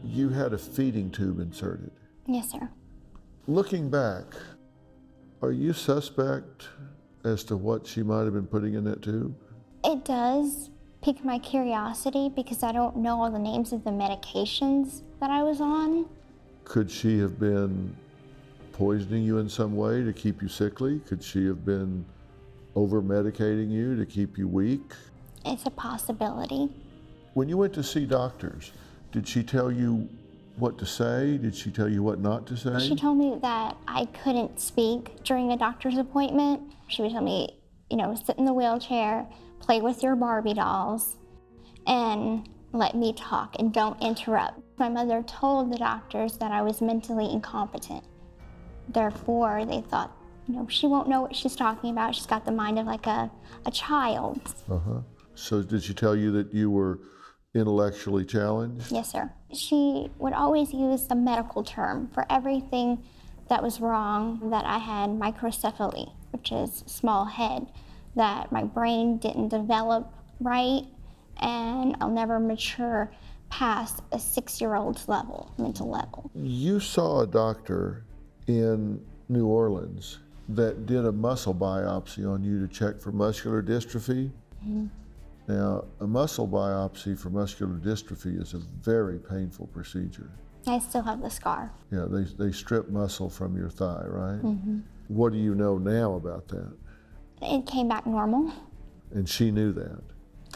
you had a feeding tube inserted. Yes, sir. Looking back, are you suspect as to what she might have been putting in that tube? It does pique my curiosity because I don't know all the names of the medications that I was on. Could she have been poisoning you in some way to keep you sickly? Could she have been over-medicating you to keep you weak? It's a possibility. When you went to see doctors, did she tell you what to say? Did she tell you what not to say? She told me that I couldn't speak during a doctor's appointment. She would tell me, sit in the wheelchair, play with your Barbie dolls, and let me talk and don't interrupt. My mother told the doctors that I was mentally incompetent. Therefore, they thought, she won't know what she's talking about. She's got the mind of like a child. So did she tell you that you were intellectually challenged? Yes, sir. She would always use the medical term for everything that was wrong, that I had microcephaly, which is small head, that my brain didn't develop right, and I'll never mature past a 6-year-old's mental level. You saw a doctor in New Orleans that did a muscle biopsy on you to check for muscular dystrophy. Now, a muscle biopsy for muscular dystrophy is a very painful procedure. I still have the scar. Yeah, they strip muscle from your thigh, right? What do you know now about that? It came back normal. And she knew that?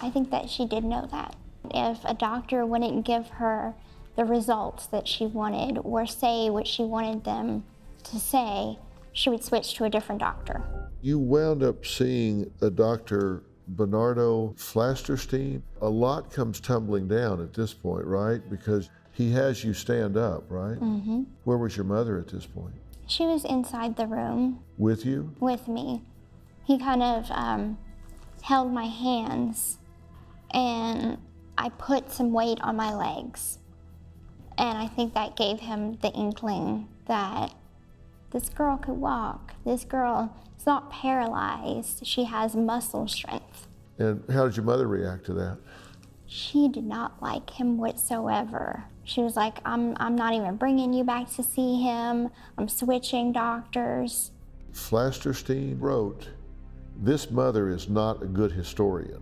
I think that she did know that. If a doctor wouldn't give her the results that she wanted or say what she wanted them to say, she would switch to a different doctor. You wound up seeing a Dr. Bernardo Flasterstein. A lot comes tumbling down at this point, right? Because he has you stand up, right? Where was your mother at this point? She was inside the room. With you? With me. He kind of held my hands, and I put some weight on my legs. And I think that gave him the inkling that this girl could walk. This girl is not paralyzed. She has muscle strength. And how did your mother react to that? She did not like him whatsoever. She was like, I'm not even bringing you back to see him. I'm switching doctors. Flasterstein wrote, "This mother is not a good historian."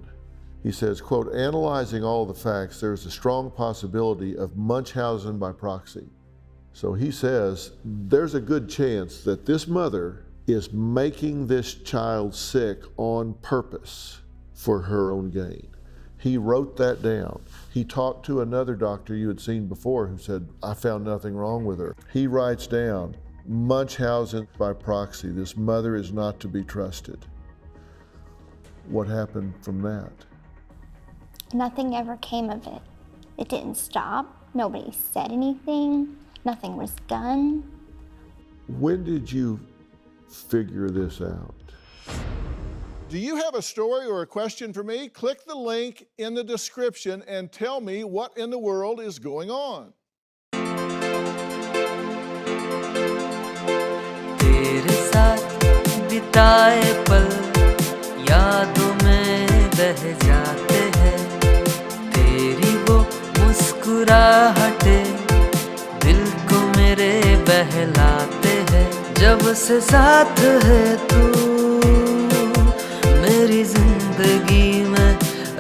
He says, quote, "Analyzing all the facts, there's a strong possibility of Munchausen by proxy." So he says, there's a good chance that this mother is making this child sick on purpose for her own gain. He wrote that down. He talked to another doctor you had seen before who said, I found nothing wrong with her. He writes down, Munchausen by proxy. This mother is not to be trusted. What happened from that? Nothing ever came of it. It didn't stop. Nobody said anything. Nothing was done. When did you figure this out? Do you have a story or a question for me? Click the link in the description and tell me what in the world is going on. तेरे साथ बिताए पल यादों में बह जाते हैं तेरी वो मुस्कुराहटें दिल को मेरे बहलाते हैं जब से साथ है तू मेरी जिंदगी में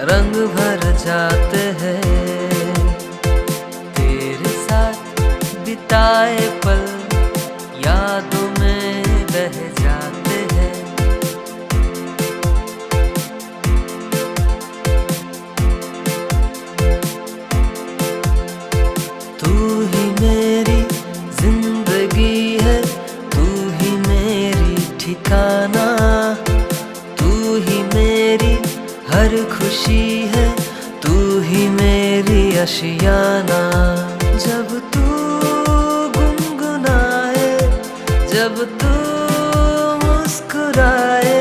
रंग भर जाते हैं तेरे साथ बिताए पल यादों में बह जाते हैं तू ही मेरी जिंदगी है तू ही मेरी ठिकाना तू ही मेरी हर खुशी है तू ही मेरी आशियाना जब तू गुनगुनाए जब तू मुस्कुराए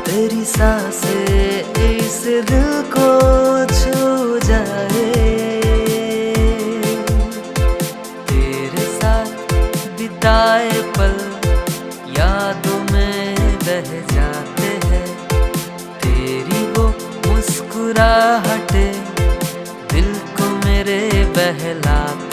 तेरी सांसें इस दिल को छू जाए तेरे साथ बिताए पल यादों में बह जाते हैं तेरी वो मुस्कुराहटें दिल को मेरे बहलाते